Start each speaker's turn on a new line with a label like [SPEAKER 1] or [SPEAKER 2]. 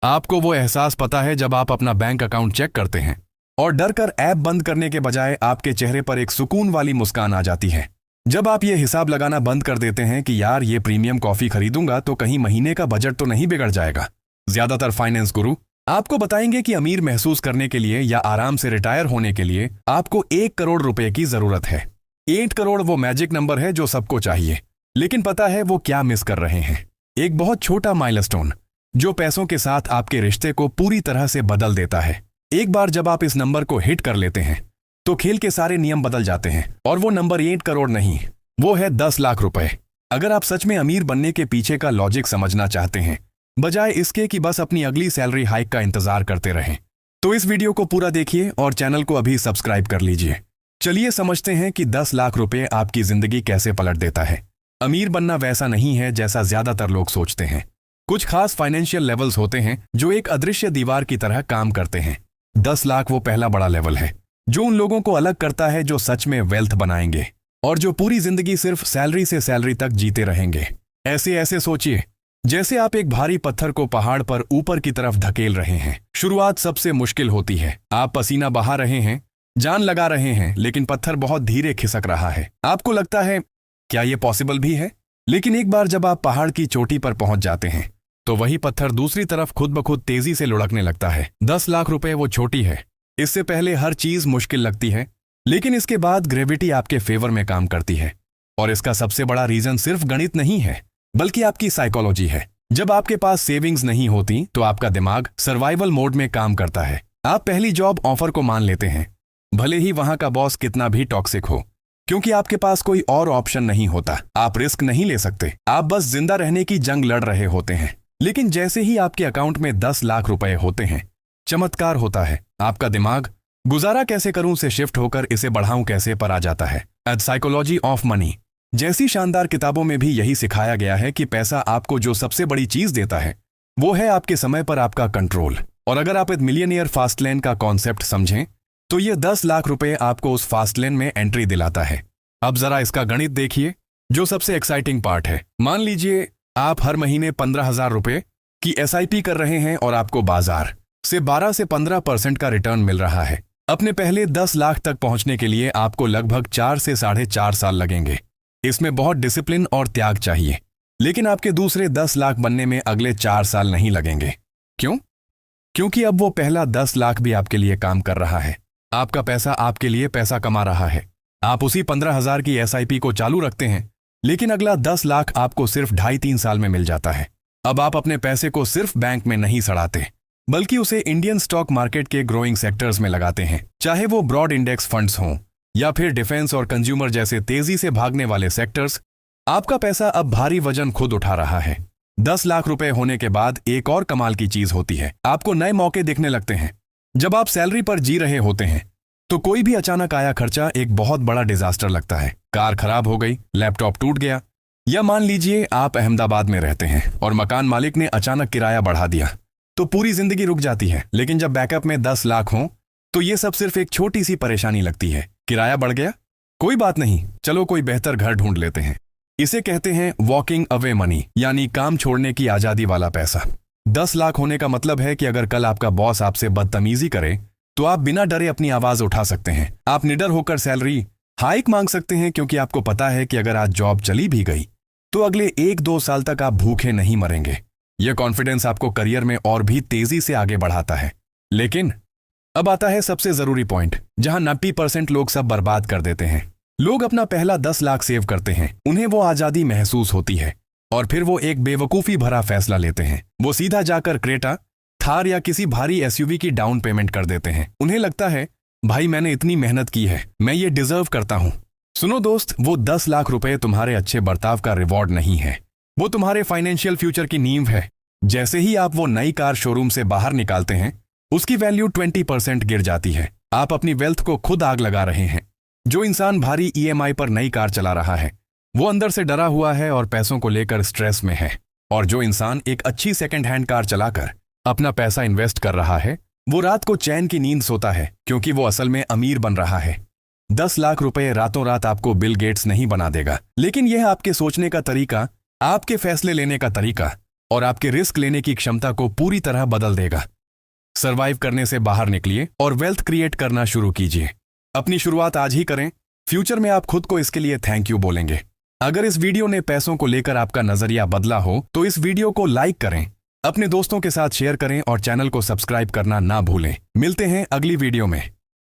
[SPEAKER 1] आपको वो एहसास पता है जब आप अपना बैंक अकाउंट चेक करते हैं और डर कर ऐप बंद करने के बजाय आपके चेहरे पर एक सुकून वाली मुस्कान आ जाती है। जब आप ये हिसाब लगाना बंद कर देते हैं कि यार ये प्रीमियम कॉफी खरीदूंगा तो कहीं महीने का बजट तो नहीं बिगड़ जाएगा। ज्यादातर फाइनेंस गुरु आपको बताएंगे कि अमीर महसूस करने के लिए या आराम से रिटायर होने के लिए आपको 1 करोड़ रुपए की जरूरत है। 8 करोड़ वो मैजिक नंबर है जो सबको चाहिए, लेकिन पता है वो क्या मिस कर रहे हैं? एक बहुत छोटा माइलस्टोन जो पैसों के साथ आपके रिश्ते को पूरी तरह से बदल देता है। एक बार जब आप इस नंबर को हिट कर लेते हैं तो खेल के सारे नियम बदल जाते हैं, और वो नंबर 8 करोड़ नहीं, वो है 10 लाख रुपए। अगर आप सच में अमीर बनने के पीछे का लॉजिक समझना चाहते हैं बजाय इसके कि बस अपनी अगली सैलरी हाइक का इंतजार करते रहें, तो इस वीडियो को पूरा देखिए और चैनल को अभी सब्सक्राइब कर लीजिए। चलिए समझते हैं कि 10 लाख रुपए आपकी जिंदगी कैसे पलट देता है। अमीर बनना वैसा नहीं है जैसा ज्यादातर लोग सोचते हैं। कुछ खास फाइनेंशियल लेवल्स होते हैं जो एक अदृश्य दीवार की तरह काम करते हैं। 10 लाख वो पहला बड़ा लेवल है जो उन लोगों को अलग करता है जो सच में वेल्थ बनाएंगे और जो पूरी जिंदगी सिर्फ सैलरी से सैलरी तक जीते रहेंगे। ऐसे सोचिए जैसे आप एक भारी पत्थर को पहाड़ पर ऊपर की तरफ धकेल रहे हैं। शुरुआत सबसे मुश्किल होती है। आप पसीना बहा रहे हैं, जान लगा रहे हैं, लेकिन पत्थर बहुत धीरे खिसक रहा है। आपको लगता है क्या ये पॉसिबल भी है? लेकिन एक बार जब आप पहाड़ की चोटी पर पहुंच जाते हैं तो वही पत्थर दूसरी तरफ खुद ब खुद तेजी से लुढ़कने लगता है। 10 लाख रुपए वो छोटी है। इससे पहले हर चीज मुश्किल लगती है, लेकिन इसके बाद ग्रेविटी आपके फेवर में काम करती है। और इसका सबसे बड़ा रीजन सिर्फ गणित नहीं है बल्कि आपकी साइकोलॉजी है। जब आपके पास सेविंग्स नहीं होती तो आपका दिमाग सर्वाइवल मोड में काम करता है। आप पहली जॉब ऑफर को मान लेते हैं, भले ही वहां का बॉस कितना भी टॉक्सिक हो, क्योंकि आपके पास कोई और ऑप्शन नहीं होता। आप रिस्क नहीं ले सकते, आप बस जिंदा रहने की जंग लड़ रहे होते हैं। लेकिन जैसे ही आपके अकाउंट में 10 लाख रुपए होते हैं, चमत्कार होता है। आपका दिमाग गुजारा कैसे करूं से शिफ्ट होकर इसे बढ़ाऊं कैसे पर आ जाता है। द साइकोलॉजी ऑफ मनी जैसी शानदार किताबों में भी यही सिखाया गया है कि पैसा आपको जो सबसे बड़ी चीज देता है वो है आपके समय पर आपका कंट्रोल। और अगर आप एक मिलियनियर फास्ट लेन का कॉन्सेप्ट समझें तो ये 10 लाख रुपए आपको उस फास्ट लेन में एंट्री दिलाता है। अब जरा इसका गणित देखिए, जो सबसे एक्साइटिंग पार्ट है। मान लीजिए आप हर महीने 15,000 रुपए की SIP कर रहे हैं और आपको बाजार से 12 से 15% का रिटर्न मिल रहा है। अपने पहले 10 लाख तक पहुंचने के लिए आपको लगभग 4 से 4.5 साल लगेंगे। इसमें बहुत डिसिप्लिन और त्याग चाहिए, लेकिन आपके दूसरे 10 लाख बनने में अगले 4 साल नहीं लगेंगे। क्यों? क्योंकि अब वो पहला 10 लाख भी आपके लिए काम कर रहा है। आपका पैसा आपके लिए पैसा कमा रहा है। आप उसी 15,000 की SIP को चालू रखते हैं, लेकिन अगला 10 लाख आपको सिर्फ 2.5-3 साल में मिल जाता है। अब आप अपने पैसे को सिर्फ बैंक में नहीं सड़ाते, बल्कि उसे इंडियन स्टॉक मार्केट के ग्रोइंग सेक्टर्स में लगाते हैं। चाहे वो ब्रॉड इंडेक्स फंड्स हों या फिर डिफेंस और कंज्यूमर जैसे तेजी से भागने वाले सेक्टर्स, आपका पैसा अब भारी वजन खुद उठा रहा है। 10 लाख रुपए होने के बाद एक और कमाल की चीज होती है, आपको नए मौके दिखने लगते हैं। जब आप सैलरी पर जी रहे होते हैं तो कोई भी अचानक आया खर्चा एक बहुत बड़ा डिजास्टर लगता है। कार खराब हो गई, लैपटॉप टूट गया, या मान लीजिए आप अहमदाबाद में रहते हैं और मकान मालिक ने अचानक किराया बढ़ा दिया, तो पूरी जिंदगी रुक जाती है। लेकिन जब बैकअप में 10 लाख हो तो ये सब सिर्फ एक छोटी सी परेशानी लगती है। किराया बढ़ गया, कोई बात नहीं, चलो कोई बेहतर घर ढूंढ लेते हैं। इसे कहते हैं वॉकिंग अवे मनी, यानी काम छोड़ने की आजादी वाला पैसा। 10 लाख होने का मतलब है कि अगर कल आपका बॉस आपसे बदतमीजी करे तो आप बिना डरे अपनी आवाज उठा सकते हैं। आप निडर होकर सैलरी हाइक मांग सकते हैं, क्योंकि आपको पता है कि अगर आज जॉब चली भी गई तो अगले 1-2 साल तक आप भूखे नहीं मरेंगे। यह कॉन्फिडेंस आपको करियर में और भी तेजी से आगे बढ़ाता है। लेकिन अब आता है सबसे जरूरी पॉइंट, जहां 90% लोग सब बर्बाद कर देते हैं। लोग अपना पहला 10 लाख सेव करते हैं, उन्हें वो आजादी महसूस होती है, और फिर वो एक बेवकूफी भरा फैसला लेते हैं। वो सीधा जाकर क्रेटा, थार या किसी भारी SUV की डाउन पेमेंट कर देते हैं। उन्हें लगता है भाई मैंने इतनी मेहनत की है, मैं ये डिजर्व करता हूं। सुनो दोस्त, वो 10 लाख रुपए तुम्हारे अच्छे बर्ताव का रिवॉर्ड नहीं है, वो तुम्हारे फाइनेंशियल फ्यूचर की नींव है। जैसे ही आप वो नई कार शोरूम से बाहर निकालते हैं उसकी वैल्यू 20% गिर जाती है। आप अपनी वेल्थ को खुद आग लगा रहे हैं। जो इंसान भारी EMI पर नई कार चला रहा है वो अंदर से डरा हुआ है और पैसों को लेकर स्ट्रेस में है। और जो इंसान एक अच्छी सेकंड हैंड कार चलाकर अपना पैसा इन्वेस्ट कर रहा है वो रात को चैन की नींद सोता है, क्योंकि वो असल में अमीर बन रहा है। 10 लाख रुपए रातों रात आपको बिल गेट्स नहीं बना देगा, लेकिन यह आपके सोचने का तरीका, आपके फैसले लेने का तरीका और आपके रिस्क लेने की क्षमता को पूरी तरह बदल देगा। सरवाइव करने से बाहर निकलिए और वेल्थ क्रिएट करना शुरू कीजिए। अपनी शुरुआत आज ही करें, फ्यूचर में आप खुद को इसके लिए थैंक यू बोलेंगे। अगर इस वीडियो ने पैसों को लेकर आपका नजरिया बदला हो तो इस वीडियो को लाइक करें, अपने दोस्तों के साथ शेयर करें और चैनल को सब्सक्राइब करना ना भूलें। मिलते हैं अगली वीडियो में।